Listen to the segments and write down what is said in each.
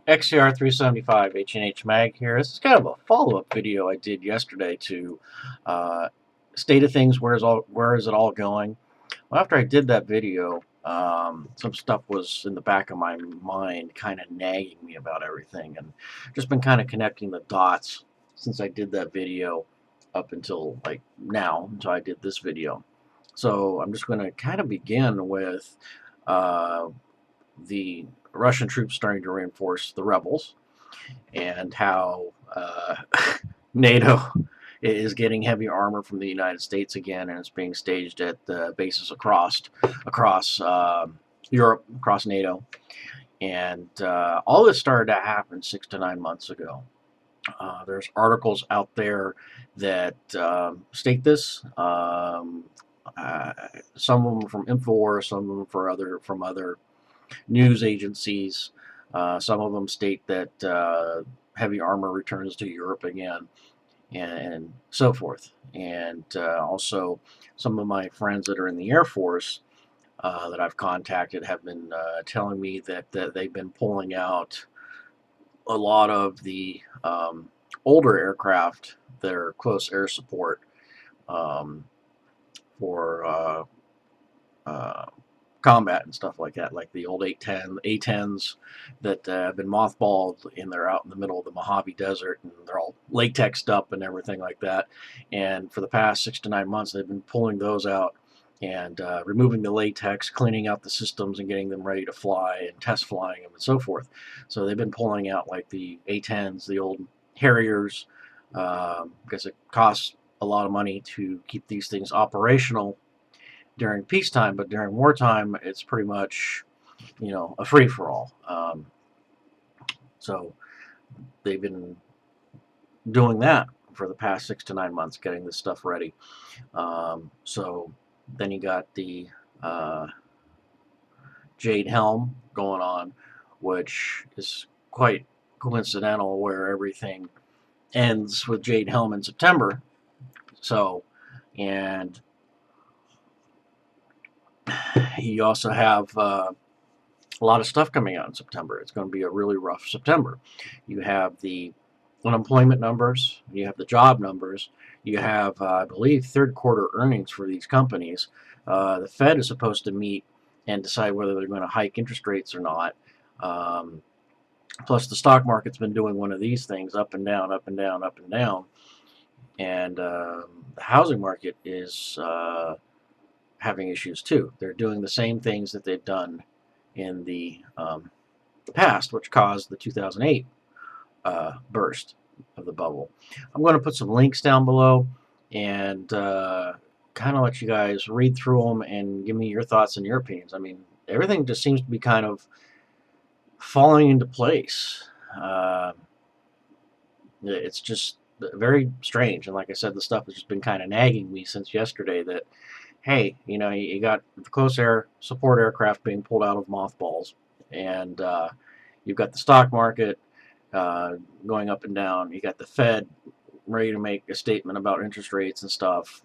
XCR 375 H&H Mag here. This is kind of a follow-up video I did yesterday to uh, state of things. Where is it all going? Well, after I did that video, some stuff was in the back of my mind, kind of nagging me about everything, and just been kind of connecting the dots since I did that video up until like now, until I did this video. So I'm just going to kind of begin with uh, the Russian troops starting to reinforce the rebels, and how NATO is getting heavy armor from the United States again, and it's being staged at bases across Europe, across NATO, and all this started to happen 6 to 9 months ago. There's articles out there that state this. Some of them from Infowars, some of them from other news agencies. Some of them state that heavy armor returns to Europe again, and so forth. And also, some of my friends that are in the Air Force that I've contacted have been telling me that they've been pulling out a lot of the older aircraft that are close air support um, for uh, combat and stuff like that, like the old A-10s that have been mothballed, and they're out in the middle of the Mojave Desert, and they're all latexed up and everything like that. And for the past 6 to 9 months, they've been pulling those out and removing the latex, cleaning out the systems, and getting them ready to fly and test flying them and so forth. So they've been pulling out like the A-10s, the old Harriers, because it costs a lot of money to keep these things operational during peacetime, but during wartime, it's pretty much, a free-for-all. So they've been doing that for the past 6 to 9 months, getting this stuff ready. So then you got the Jade Helm going on, which is quite coincidental, where everything ends with Jade Helm in September. So, and you also have a lot of stuff coming out in September. It's going to be a really rough September. You have the unemployment numbers, you have the job numbers, you have, I believe, third quarter earnings for these companies. The Fed is supposed to meet and decide whether they're going to hike interest rates or not. Plus, the stock market's been doing one of these things, up and down, up and down, up and down. And the housing market is having issues too. They're doing the same things that they've done in the past, which caused the 2008 burst of the bubble. I'm going to put some links down below and kind of let you guys read through them and give me your thoughts and your opinions. I mean, everything just seems to be kind of falling into place. It's just very strange, and like I said, the stuff has just been kind of nagging me since yesterday that, hey, you got the close air support aircraft being pulled out of mothballs, and you've got the stock market going up and down. You got the Fed ready to make a statement about interest rates and stuff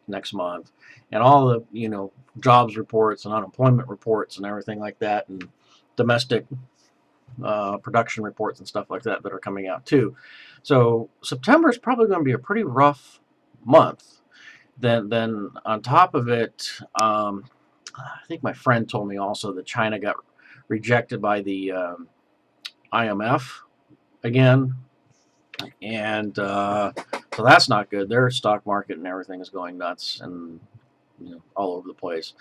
next month, and all the jobs reports and unemployment reports and everything like that, and domestic production reports and stuff like that are coming out too. So September is probably going to be a pretty rough month. Then on top of it, I think my friend told me also that China got rejected by the IMF again, and so that's not good. Their stock market and everything is going nuts and all over the place.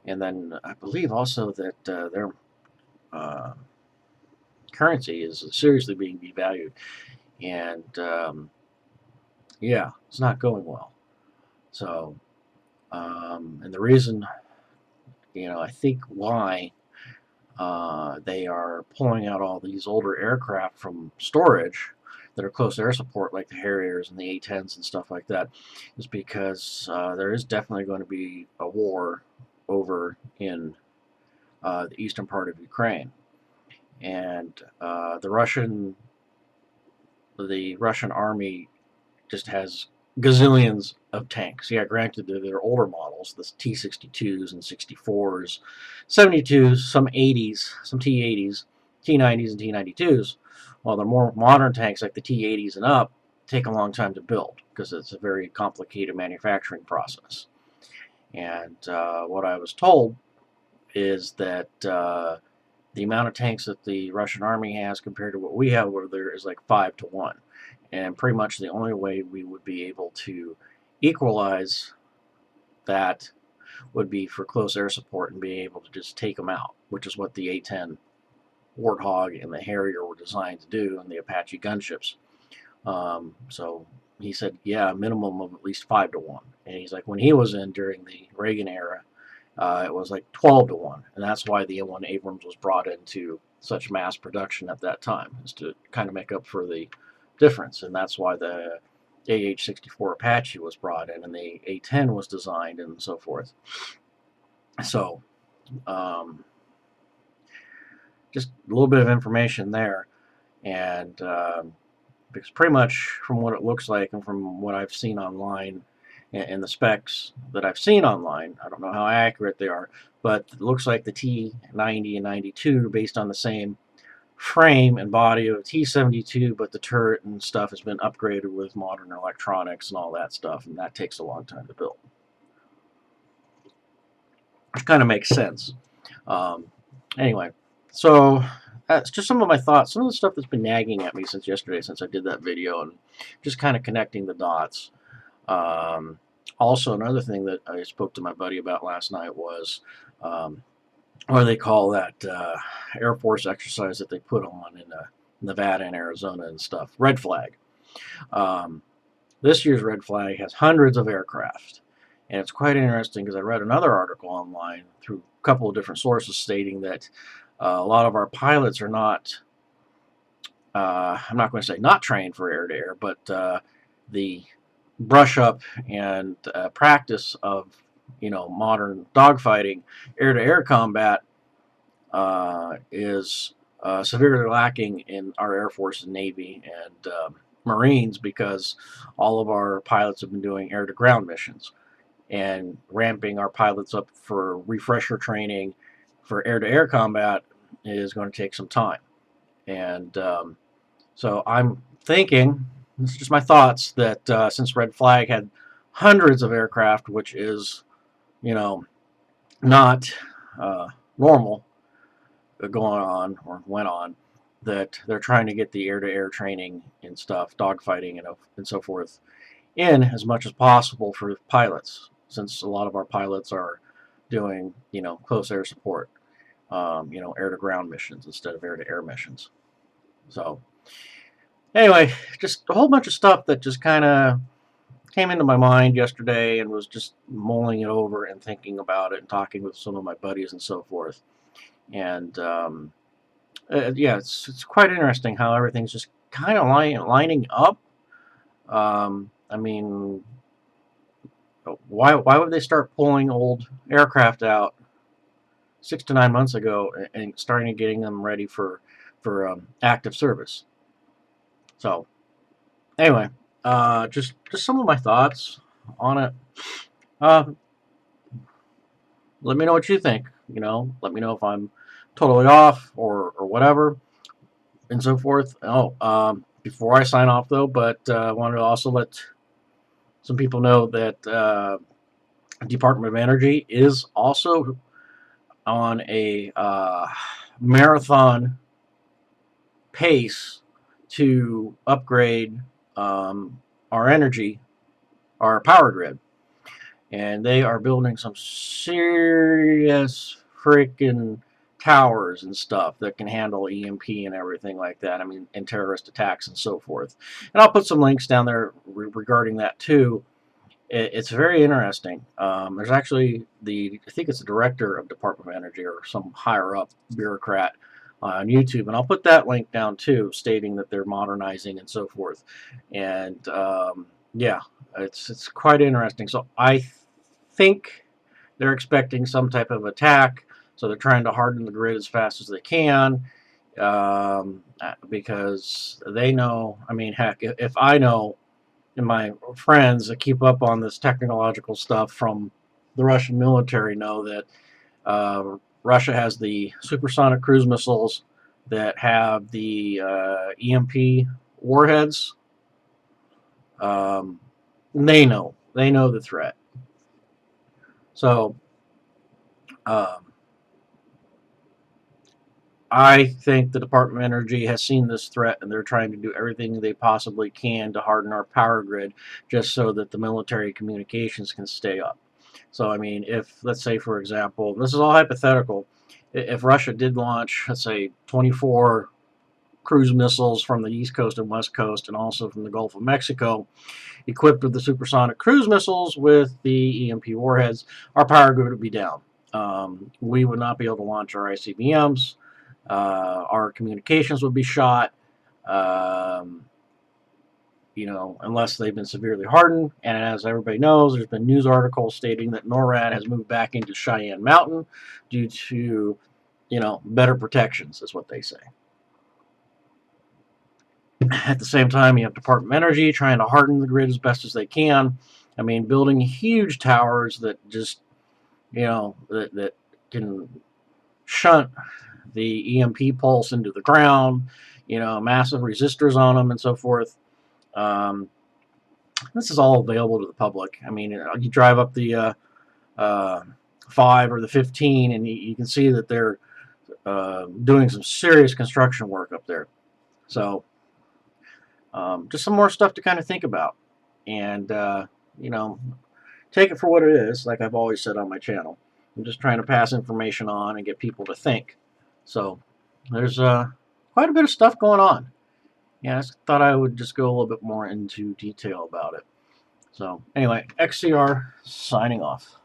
And then I believe also that their currency is seriously being devalued, and yeah, it's not going well. So, and the reason, I think why they are pulling out all these older aircraft from storage that are close air support, like the Harriers and the A-10s and stuff like that, is because there is definitely going to be a war over in the eastern part of Ukraine, and the Russian army just has gazillions of tanks. Yeah, granted, they're older models, the T-62s and 64s, 72s, some 80s, some T-80s, T-90s and T-92s, while the more modern tanks like the T-80s and up take a long time to build because it's a very complicated manufacturing process. And what I was told is that the amount of tanks that the Russian army has compared to what we have over there is like 5 to 1. And pretty much the only way we would be able to equalize that would be for close air support and being able to just take them out, which is what the A-10 Warthog and the Harrier were designed to do, and the Apache gunships. So he said, yeah, a minimum of at least 5 to 1. And he's like, when he was in during the Reagan era, it was like 12 to 1. And that's why the M1 Abrams was brought into such mass production at that time, is to kind of make up for the difference. And that's why the AH-64 Apache was brought in and the A-10 was designed and so forth. So, just a little bit of information there. And because pretty much from what it looks like and from what I've seen online and the specs that I've seen online, I don't know how accurate they are, but it looks like the T-90 and 92 are based on the same frame and body of T-72, but the turret and stuff has been upgraded with modern electronics and all that stuff, and that takes a long time to build. Which kind of makes sense. Anyway, so that's just some of my thoughts, some of the stuff that's been nagging at me since yesterday, since I did that video, and just kind of connecting the dots. Also, another thing that I spoke to my buddy about last night was what do they call that Air Force exercise that they put on in Nevada and Arizona and stuff? Red Flag. This year's Red Flag has hundreds of aircraft. And it's quite interesting because I read another article online through a couple of different sources stating that a lot of our pilots are not, I'm not going to say not trained for air-to-air, but the brush up and practice of modern dogfighting, air-to-air combat is severely lacking in our Air Force and Navy and Marines, because all of our pilots have been doing air-to-ground missions, and ramping our pilots up for refresher training for air-to-air combat is going to take some time. And so I'm thinking, this is just my thoughts, that since Red Flag had hundreds of aircraft, which is not normal going on or went on, that they're trying to get the air-to-air training and stuff, dogfighting and so forth, in as much as possible for pilots, since a lot of our pilots are doing close air support, air-to-ground missions instead of air-to-air missions. So anyway, just a whole bunch of stuff that just kind of came into my mind yesterday, and was just mulling it over and thinking about it and talking with some of my buddies and so forth. And yeah, it's quite interesting how everything's just kind of lining up. I mean, why would they start pulling old aircraft out 6 to 9 months ago and starting to getting them ready for active service? So anyway, just some of my thoughts on it. Let me know what you think. Let me know if I'm totally off or whatever and so forth. Oh, before I sign off though, but I wanted to also let some people know that Department of Energy is also on a marathon pace to upgrade our energy, our power grid. And they are building some serious freaking towers and stuff that can handle EMP and everything like that. I mean, and terrorist attacks and so forth. And I'll put some links down there regarding that too. It's very interesting. There's actually I think it's the director of Department of Energy or some higher up bureaucrat on YouTube, and I'll put that link down too, stating that they're modernizing and so forth. And yeah, it's quite interesting. So I think they're expecting some type of attack, so they're trying to harden the grid as fast as they can, because they know, I mean, heck, if I know, and my friends that keep up on this technological stuff from the Russian military know that Russia has the supersonic cruise missiles that have the EMP warheads, they know the threat. So um, I think the Department of Energy has seen this threat, and they're trying to do everything they possibly can to harden our power grid just so that the military communications can stay up. So, I mean, if, let's say, for example, this is all hypothetical, if Russia did launch, let's say, 24 cruise missiles from the East Coast and West Coast, and also from the Gulf of Mexico, equipped with the supersonic cruise missiles with the EMP warheads, our power grid would be down. We would not be able to launch our ICBMs. Our communications would be shot, um, unless they've been severely hardened. And as everybody knows, there's been news articles stating that NORAD has moved back into Cheyenne Mountain due to, better protections, is what they say. At the same time, you have Department of Energy trying to harden the grid as best as they can. I mean, building huge towers that just, that can shunt the EMP pulse into the ground, massive resistors on them and so forth. This is all available to the public. I mean, you drive up the 5 or the 15, and you can see that they're doing some serious construction work up there. So, just some more stuff to kind of think about. And, take it for what it is, like I've always said on my channel. I'm just trying to pass information on and get people to think. So, there's quite a bit of stuff going on. Yeah, I just thought I would just go a little bit more into detail about it. So, anyway, XCR signing off.